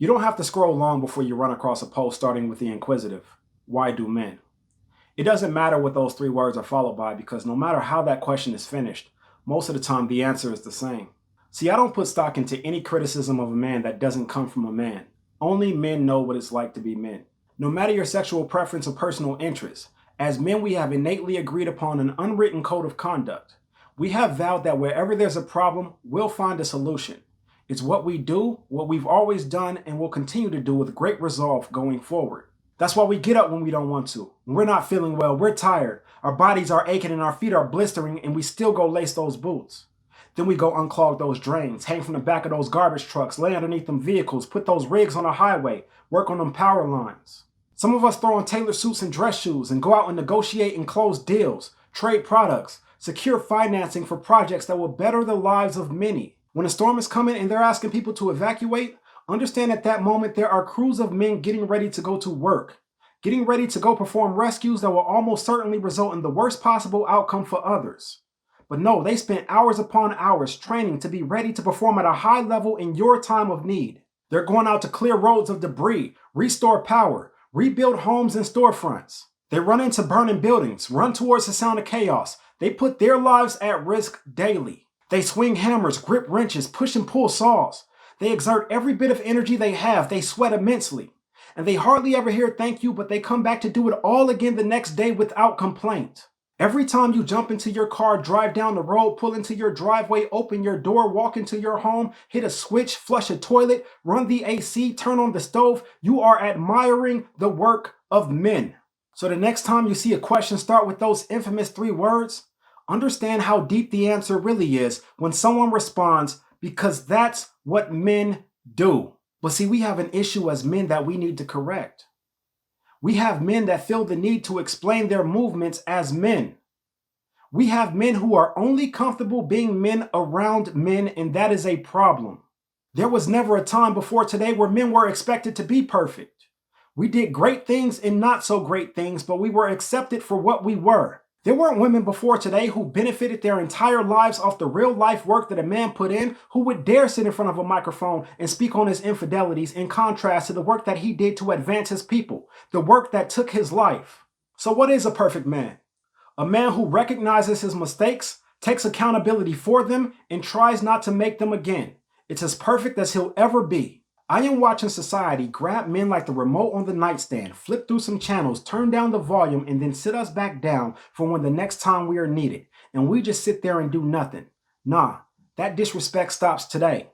You don't have to scroll long before you run across a post starting with the inquisitive, why do men? It doesn't matter what those three words are followed by because no matter how that question is finished, most of the time the answer is the same. See, I don't put stock into any criticism of a man that doesn't come from a man. Only men know what it's like to be men. No matter your sexual preference or personal interest, as men we have innately agreed upon an unwritten code of conduct. We have vowed that wherever there's a problem, we'll find a solution. It's what we do, what we've always done, and will continue to do with great resolve going forward. That's why we get up when we don't want to. When we're not feeling well, we're tired, our bodies are aching and our feet are blistering, and we still go lace those boots. Then we go unclog those drains, hang from the back of those garbage trucks, lay underneath them vehicles, put those rigs on a highway, work on them power lines. Some of us throw on tailored suits and dress shoes and go out and negotiate and close deals, trade products, secure financing for projects that will better the lives of many. When a storm is coming and they're asking people to evacuate, understand at that moment there are crews of men getting ready to go to work, getting ready to go perform rescues that will almost certainly result in the worst possible outcome for others. But no, they spent hours upon hours training to be ready to perform at a high level in your time of need. They're going out to clear roads of debris, restore power, rebuild homes and storefronts. They run into burning buildings, run towards the sound of chaos. They put their lives at risk daily. They swing hammers, grip wrenches, push and pull saws. They exert every bit of energy they have. They sweat immensely. And they hardly ever hear thank you, but they come back to do it all again the next day without complaint. Every time you jump into your car, drive down the road, pull into your driveway, open your door, walk into your home, hit a switch, flush a toilet, run the AC, turn on the stove, you are admiring the work of men. So the next time you see a question start with those infamous three words, understand how deep the answer really is when someone responds, because that's what men do. But see, we have an issue as men that we need to correct. We have men that feel the need to explain their movements as men. We have men who are only comfortable being men around men, and that is a problem. There was never a time before today where men were expected to be perfect. We did great things and not so great things, but we were accepted for what we were. There weren't women before today who benefited their entire lives off the real life work that a man put in who would dare sit in front of a microphone and speak on his infidelities in contrast to the work that he did to advance his people, the work that took his life. So what is a perfect man? A man who recognizes his mistakes, takes accountability for them, and tries not to make them again. It's as perfect as he'll ever be. I am watching society grab men like the remote on the nightstand, flip through some channels, turn down the volume, and then sit us back down for when the next time we are needed. And we just sit there and do nothing. Nah, that disrespect stops today.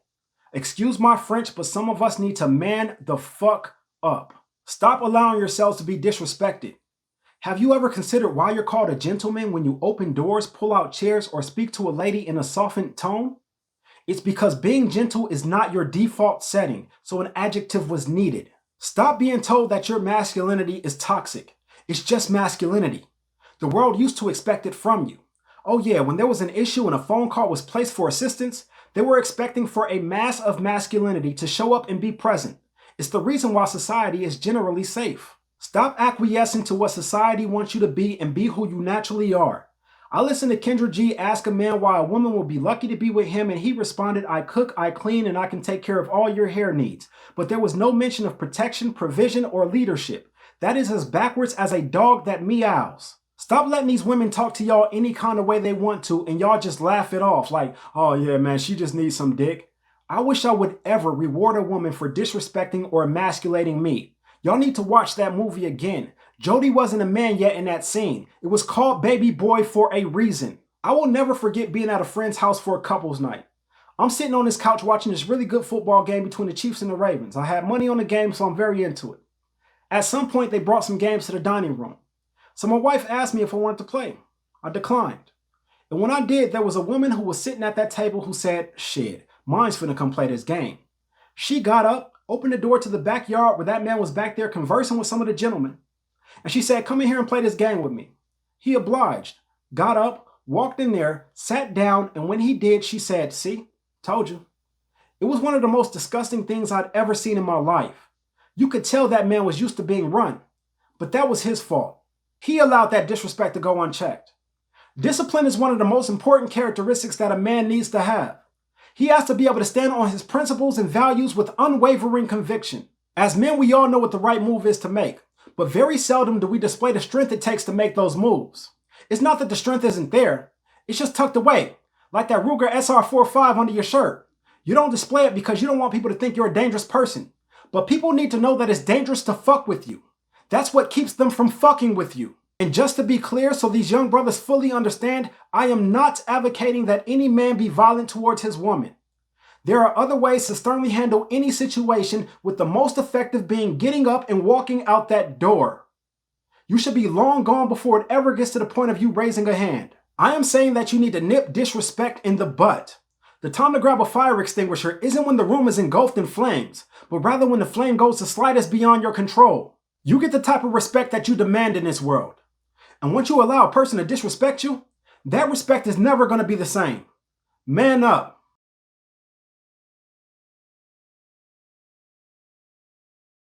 Excuse my French, but some of us need to man the fuck up. Stop allowing yourselves to be disrespected. Have you ever considered why you're called a gentleman when you open doors, pull out chairs, or speak to a lady in a softened tone? It's because being gentle is not your default setting, so an adjective was needed. Stop being told that your masculinity is toxic. It's just masculinity. The world used to expect it from you. Oh yeah, when there was an issue and a phone call was placed for assistance, they were expecting for a mass of masculinity to show up and be present. It's the reason why society is generally safe. Stop acquiescing to what society wants you to be and be who you naturally are. I listened to Kendra G ask a man why a woman will be lucky to be with him, and he responded, I cook, I clean, and I can take care of all your hair needs. But there was no mention of protection, provision, or leadership. That is as backwards as a dog that meows. Stop letting these women talk to y'all any kind of way they want to, and y'all just laugh it off like, oh yeah, man, she just needs some dick. I wish I would ever reward a woman for disrespecting or emasculating me. Y'all need to watch that movie again. Jody wasn't a man yet in that scene. It was called Baby Boy for a reason. I will never forget being at a friend's house for a couple's night. I'm sitting on this couch watching this really good football game between the Chiefs and the Ravens. I had money on the game, so I'm very into it. At some point, they brought some games to the dining room. So my wife asked me if I wanted to play. I declined. And when I did, there was a woman who was sitting at that table who said, shit, mine's finna come play this game. She got up, opened the door to the backyard where that man was back there conversing with some of the gentlemen. And she said, come in here and play this game with me. He obliged, got up, walked in there, sat down, and when he did, she said, see, told you. It was one of the most disgusting things I'd ever seen in my life. You could tell that man was used to being run, but that was his fault. He allowed that disrespect to go unchecked. Discipline is one of the most important characteristics that a man needs to have. He has to be able to stand on his principles and values with unwavering conviction. As men, we all know what the right move is to make, but very seldom do we display the strength it takes to make those moves. It's not that the strength isn't there, it's just tucked away, like that Ruger SR-45 under your shirt. You don't display it because you don't want people to think you're a dangerous person, but people need to know that it's dangerous to fuck with you. That's what keeps them from fucking with you. And just to be clear, so these young brothers fully understand, I am not advocating that any man be violent towards his woman. There are other ways to sternly handle any situation, with the most effective being getting up and walking out that door. You should be long gone before it ever gets to the point of you raising a hand. I am saying that you need to nip disrespect in the butt. The time to grab a fire extinguisher isn't when the room is engulfed in flames, but rather when the flame goes the slightest beyond your control. You get the type of respect that you demand in this world. And once you allow a person to disrespect you, that respect is never going to be the same. Man up.